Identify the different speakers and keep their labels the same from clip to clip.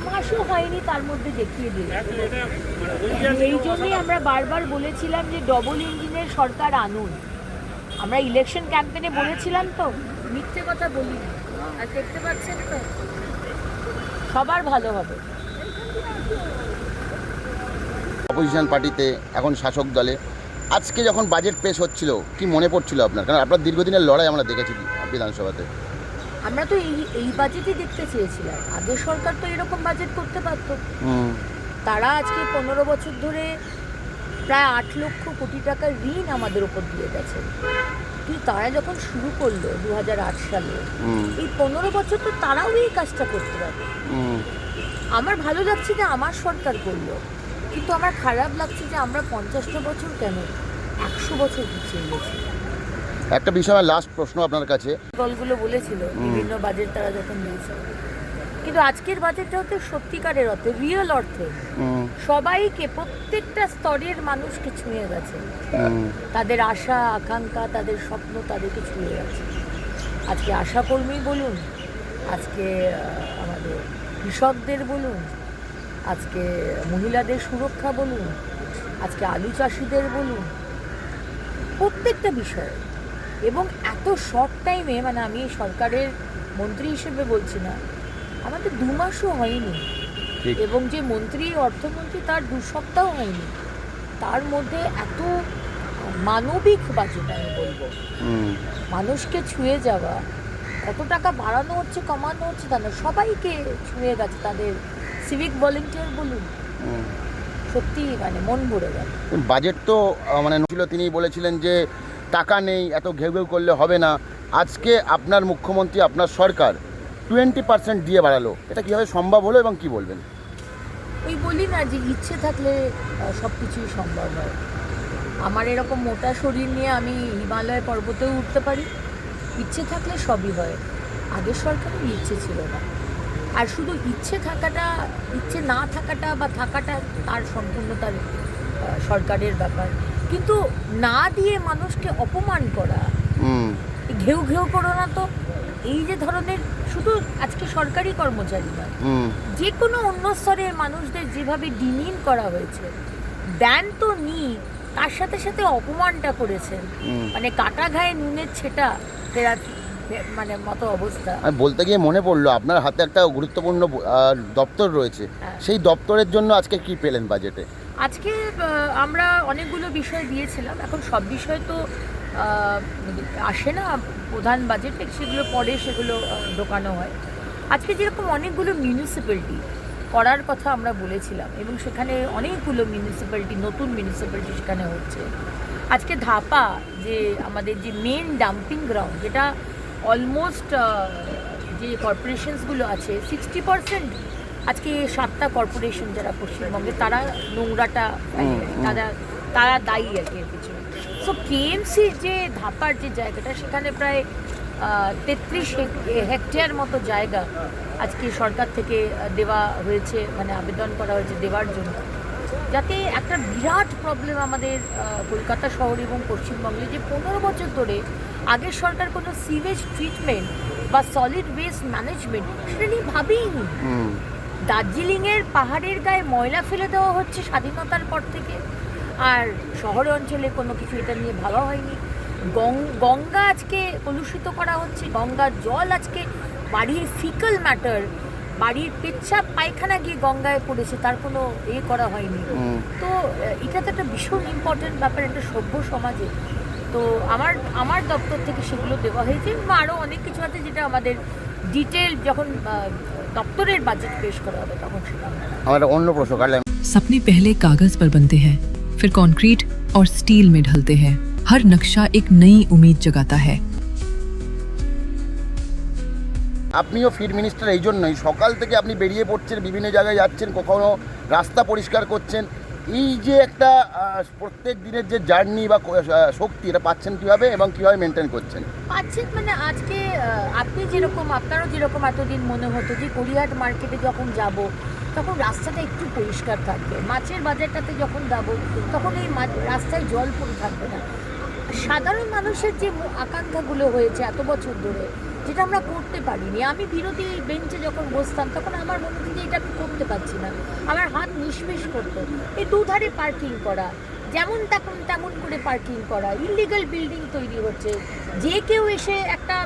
Speaker 1: মাসও হয়নি তার মধ্যে দেখিয়ে দিল। এই জন্যই আমরা বারবার বলেছিলাম যে ডবল ইঞ্জিনের সরকার আনুন। আমরা ইলেকশন ক্যাম্পেনে বলেছিলাম তো, মিথ্যে কথা বলি না। আর দেখতে পাচ্ছেন তো সবার ভালো হবে।
Speaker 2: অপোজিশন পার্টিতে এখন শাসক দলে আজকে যখন বাজেট পেশ হচ্ছিল কি মনে পড়ছিল আপনার? কারণ আপনার দীর্ঘদিনের লড়াই আমরা দেখেছি বিধানসভাতে।
Speaker 1: আমরা তো এই বাজেটই দেখতে চেয়েছিলাম। আগের সরকার তো এরকম বাজেট করতে পারত। তারা আজকে 15 বছর ধরে প্রায় 8 লক্ষ কোটি টাকার ঋণ আমাদের উপর দিয়ে গেছে। কিন্তু তারা যখন শুরু করলো 2008 সালে, এই 15 বছর তো তারাও এই কাজটা করতে পারবে। আমার ভালো লাগছে যে আমার সরকার করলো, কিন্তু আমার খারাপ লাগছে যে আমরা 50টা বছর কেন 100 বছর পিছিয়ে গেছি।
Speaker 2: একটা বিষয় আমার লাস্ট প্রশ্ন আপনার কাছে,
Speaker 1: দলগুলো বলেছিল বিভিন্ন বাজেট তারা যখন দিয়েছে, কিন্তু আজকের বাজেটটা হচ্ছে সত্যিকারের অর্থে, রিয়েল অর্থে সবাইকে, প্রত্যেকটা স্তরের মানুষকে ছুঁয়ে গেছে। তাদের আশা আকাঙ্ক্ষা, তাদের স্বপ্ন তাদেরকে ছুঁয়ে গেছে। আজকে আশাকর্মী বলুন, আজকে আমাদের কৃষকদের বলুন, আজকে মহিলাদের সুরক্ষা বলুন, আজকে আলু চাষিদের বলুন, প্রত্যেকটা বিষয়। এবং এত শর্ট টাইমে, মানে আমি সরকারের মন্ত্রী হিসেবে বলছি না, আমাদের 2 মাসও হয়নি, এবং যে মন্ত্রী অর্থমন্ত্রী তার 2 সপ্তাহ হয়নি, তার মধ্যে এত মানবিক বাজেট, আমি বলবো মানুষকে ছুঁয়ে যাওয়া। কত টাকা বাড়ানো হচ্ছে কমানো হচ্ছে তা না, সবাইকে ছুঁয়ে গেছে। তাদের সিভিক ভলেন্টিয়ার বলুন, সত্যি মানে মন ভরে গেল।
Speaker 2: বাজেট তো মানে ছিল, তিনি বলেছিলেন যে টাকা নেই, এত ঘেউ ঘেউ করলে হবে না। আজকে আপনার মুখ্যমন্ত্রী, আপনার সরকার 20% দিয়ে বাড়ালো, এটা কীভাবে সম্ভব হলো এবং কি বলবেন?
Speaker 1: ওই বলি না যে ইচ্ছে থাকলে সব কিছুই সম্ভব হয়। আমার এরকম মোটা শরীর নিয়ে আমি হিমালয় পর্বতেও উঠতে পারি। ইচ্ছে থাকলে সবই হয়। আগের সরকারের ইচ্ছে ছিল না। আর শুধু ইচ্ছে থাকাটা, ইচ্ছে না থাকাটা বা থাকাটা তার সম্পূর্ণ তার সরকারের ব্যাপার। কিন্তু না দিয়ে মানুষকে অপমান করা, ঘেউ ঘেউ করো না তো। এই যে ধরনের, শুধু আজকে সরকারি কর্মচারী নয়, যে কোনো অন্য স্তরের মানুষদের যেভাবে ডিমিন করা হয়েছে, দেন তো নি, তার সাথে সাথে অপমানটা করেছেন। মানে কাটা ঘায়ে নুনের ছেটা ফেরা মানে মতো অবস্থা।
Speaker 2: আমি বলতে গিয়ে মনে পড়লো, আপনার হাতে একটা গুরুত্বপূর্ণ দপ্তর রয়েছে, সেই দপ্তরের জন্য আজকে কি পেলেন বাজেটে?
Speaker 1: আজকে আমরা অনেকগুলো বিষয় দিয়েছিলাম। এখন সব বিষয় তো আসে না প্রধান বাজেটে, সেগুলো পরে সেগুলো ঢোকানো হয়। আজকে যেরকম অনেকগুলো মিউনিসিপ্যালিটি করার কথা আমরা বলেছিলাম, এবং সেখানে অনেকগুলো মিউনিসিপ্যালিটি, নতুন মিউনিসিপ্যালিটি সেখানে হচ্ছে। আজকে ধাপা, যে আমাদের যে মেন ডাম্পিং গ্রাউন্ড, যেটা অলমোস্ট যে কর্পোরেশনসগুলো আছে 60% আজকে 7টা কর্পোরেশন যারা পশ্চিমবঙ্গে, তারা নোংরাটা তারা দায়ী আর কি এর পিছনে। সো কেএমসির যে ধাপার যে জায়গাটা, সেখানে প্রায় 33 হেক্টর মতো জায়গা আজকে সরকার থেকে দেওয়া হয়েছে, মানে আবেদন করা হয়েছে দেওয়ার জন্য, যাতে একটা বিরাট প্রবলেম আমাদের কলকাতা শহর এবং পশ্চিমবঙ্গে, যে 15 বছর ধরে আগের সরকার কোনো সিভেজ ট্রিটমেন্ট বা সলিড ওয়েস্ট ম্যানেজমেন্ট সেটা নিয়ে ভাবেইনি। দার্জিলিংয়ের পাহাড়ের গায়ে ময়লা ফেলে দেওয়া হচ্ছে স্বাধীনতার পর থেকে, আর শহর অঞ্চলে কোনো কিছু এটা নিয়ে ভাবা হয়নি। গঙ্গা আজকে কলুষিত করা হচ্ছে, গঙ্গার জল আজকে বাড়ির ফিকল ম্যাটার, বাড়ির পেচ্ছাপ পায়খানা গিয়ে গঙ্গায় পড়েছে, তার কোনো করা হয়নি। তো এটা তো একটা ভীষণ ইম্পর্টেন্ট ব্যাপার একটা সভ্য সমাজে। তো আমার দপ্তর থেকে সেগুলো দেওয়া হয়েছে, বা আরও অনেক কিছু আছে যেটা আমাদের ডিটেল যখন দপ্তরের বাজেট পেশ করা হবে তখন সেটা।
Speaker 2: আমার অন্য প্রশ্ন কাটলাম।
Speaker 3: सपने पहले कागज पर बनते हैं, फिर कंक्रीट और स्टील में ढलते हैं। हर नक्शा एक नई उम्मीद जगाता है।
Speaker 2: আপনিও ফিড মিনিস্টার, এই জন্যই সকাল থেকে আপনি বেরিয়ে পড়ছেন, বিভিন্ন জায়গায় যাচ্ছেন, কখনো রাস্তা পরিষ্কার করছেন। এই যে একটা প্রত্যেক দিনের যে জার্নি বা শক্তি, এটা পাচ্ছেন কীভাবে এবং কীভাবে মেনটেন করছেন?
Speaker 1: পাচ্ছেন মানে আজকে আপনি যেরকম, আপনারও যেরকম এতদিন মনে হতো যে গড়িয়াহাট মার্কেটে যখন যাব তখন রাস্তাটা একটু পরিষ্কার থাকবে, মাছের বাজারটাতে যখন যাব তখন এই রাস্তায় জল পড়ে থাকবে না। সাধারণ মানুষের যে আকাঙ্ক্ষাগুলো হয়েছে এত বছর ধরে, যেটা আমরা করতে পারিনি। আমি বিরোধী বেঞ্চে যখন বসতাম তখন আমার মনে হতো যে এটা আমি করতে করতে পারছি না, আমার হাত নিষ্পিস করতো। এই দুধারে পার্কিং করা, যেমন তেমন করে পার্কিং করা, ইলিগাল বিল্ডিং তৈরি হচ্ছে, যে কেউ এসে একটা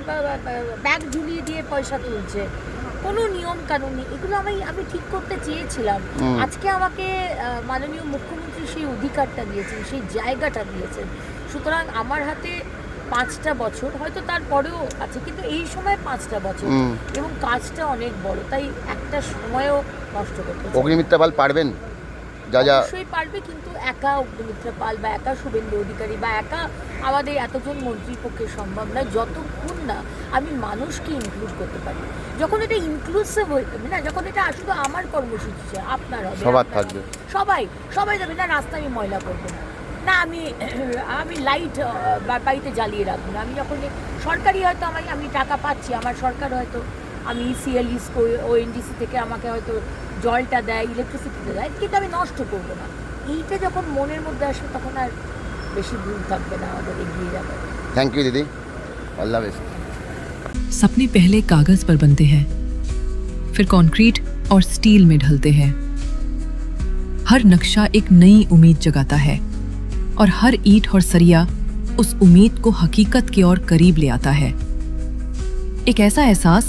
Speaker 1: ব্যাগ ঝুলিয়ে দিয়ে পয়সা তুলছে, কোনো নিয়ম কানুন নেই। এগুলো আমি ঠিক করতে চেয়েছিলাম। আজকে আমাকে মাননীয় মুখ্যমন্ত্রী সেই অধিকারটা দিয়েছেন, সেই জায়গাটা দিয়েছেন। সুতরাং আমার হাতে 5টা বছর, হয়তো তারপরেও আছে, কিন্তু এই সময় 5টা বছর এবং কাজটা অনেক বড়, তাই একটা সময়ও নষ্ট করতে চাই না।
Speaker 2: অগ্নিমিত্রা পাল পারবেন? যা
Speaker 1: অবশ্যই পারবে, কিন্তু একা অগ্নিমিত্রা পাল বা একা শুভেন্দু অধিকারী বা একা আমাদের এতজন মন্ত্রীর পক্ষে সম্ভব নয়, যতক্ষণ না আমি মানুষকে ইনক্লুড করতে পারি। যখন এটা ইনক্লুসিভ হয়ে যাবে না, যখন এটা শুধু আমার কর্মসূচি, আপনার হবে,
Speaker 2: সবার থাকবে,
Speaker 1: সবাই যাবে, না রাস্তা আমি ময়লা করবো না, না আমি লাইট বাড়িতে জ্বালিয়ে রাখবো না, আমি যখন সরকারি হয়তো আমি টাকা পাচ্ছি, আমার সরকার হয়তো আমি সিএলই ওএনজিসি থেকে আমাকে হয়তো জলটা দেয়, ইলেকট্রিসিটিটা দেয়, কিন্তু আমি নষ্ট করবো না। এইটা যখন মনের মধ্যে আসবে তখন আর বেশি ভুল থাকবে না, আমাদের এগিয়ে যাবে।
Speaker 2: থ্যাংক ইউ দিদি, অল দ্য বেস্ট।
Speaker 3: सपने पहले कागज पर बनते हैं, फिर कंक्रीट और स्टील में ढलते हैं। हर नक्शा एक नई उम्मीद जगाता है और हर ईंट और सरिया उस उम्मीद को हकीकत की ओर करीब ले आता है। एक ऐसा एहसास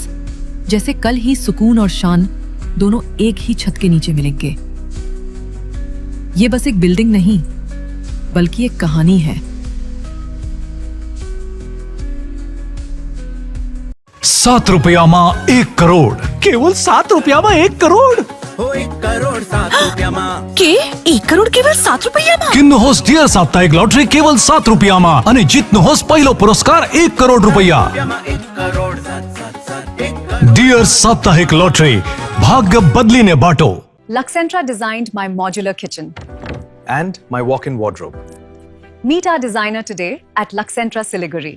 Speaker 3: जैसे कल ही सुकून और शान दोनों एक ही छत के नीचे मिलेंगे। ये बस एक बिल्डिंग नहीं, बल्कि एक कहानी है।
Speaker 4: 7 रुपयाમાં 1 કરોડ.
Speaker 5: केवल 7 रुपयाમાં 1 करोड़.
Speaker 6: हो 1 करोड़ 7 रुपयाમાં
Speaker 7: के 1 करोड़ केवल 7 रुपयाમાં?
Speaker 4: કિન્નુ હોસ ડિયર સાપ્તાહિક લોટરી કેવલ 7 રૂપિયામાં અને જીતનો હોસ પહેલો પુરસ્કાર 1 કરોડ રૂપિયા.
Speaker 6: 1 करोड़ 7
Speaker 4: ડિયર સાપ્તાહિક લોટરી, ભાગ્ય બદલીને બાટો.
Speaker 8: Luxentra designed my modular kitchen.
Speaker 5: And my walk-in wardrobe.
Speaker 8: Meet our designer today at Luxentra Siliguri.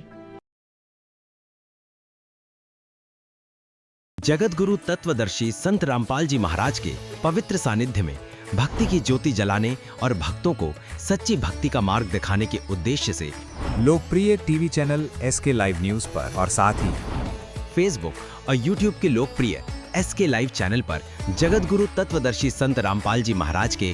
Speaker 6: Jagat Guru तत्वदर्शी संत रामपाल जी महाराज के पवित्र सानिध्य में भक्ति की ज्योति जलाने और भक्तों को सच्ची भक्ति का मार्ग दिखाने के उद्देश्य से
Speaker 9: लोकप्रिय TV channel SK live news पर और साथ ही
Speaker 6: फेसबुक और यूट्यूब के लोकप्रिय एसके लाइव चैनल पर जगत गुरु तत्वदर्शी संत रामपाल जी महाराज के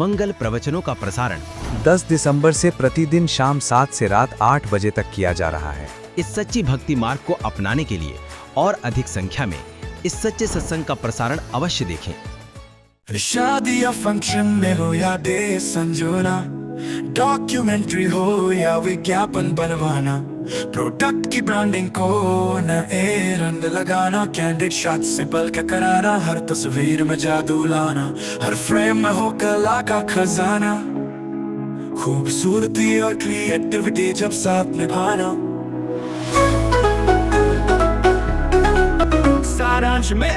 Speaker 6: मंगल प्रवचनों का प्रसारण
Speaker 9: 10 दिसंबर से प्रतिदिन शाम 7 से रात 8 बजे तक किया जा रहा है।
Speaker 6: इस सच्ची भक्ति मार्ग को अपनाने के लिए और अधिक संख्या में इस सच्चे सत्संग का प्रसारण अवश्य देखें।
Speaker 10: शादी या फंक्शन में हो या डे संजोना, डॉक्यूमेंट्री हो या विज्ञापन बनवाना, प्रोडक्ट की ब्रांडिंग को न रंग लगाना, कैंडिड शॉट से पल के कराना, हर तस्वीर में जादू लाना, हर फ्रेम में हो कला का खजाना, खूबसूरती और क्रिएटिविटी जब साथ निभाना। सारांश में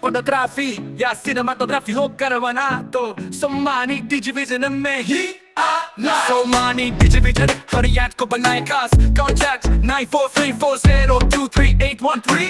Speaker 10: फोटोग्राफी या सिनेमाटोग्राफी हो करवाना तो सोमानी डिजिविजन में ही आना। सोमानी डिजिविजन फरियाद को बनाए खास, कॉन्टैक्ट 9434023813।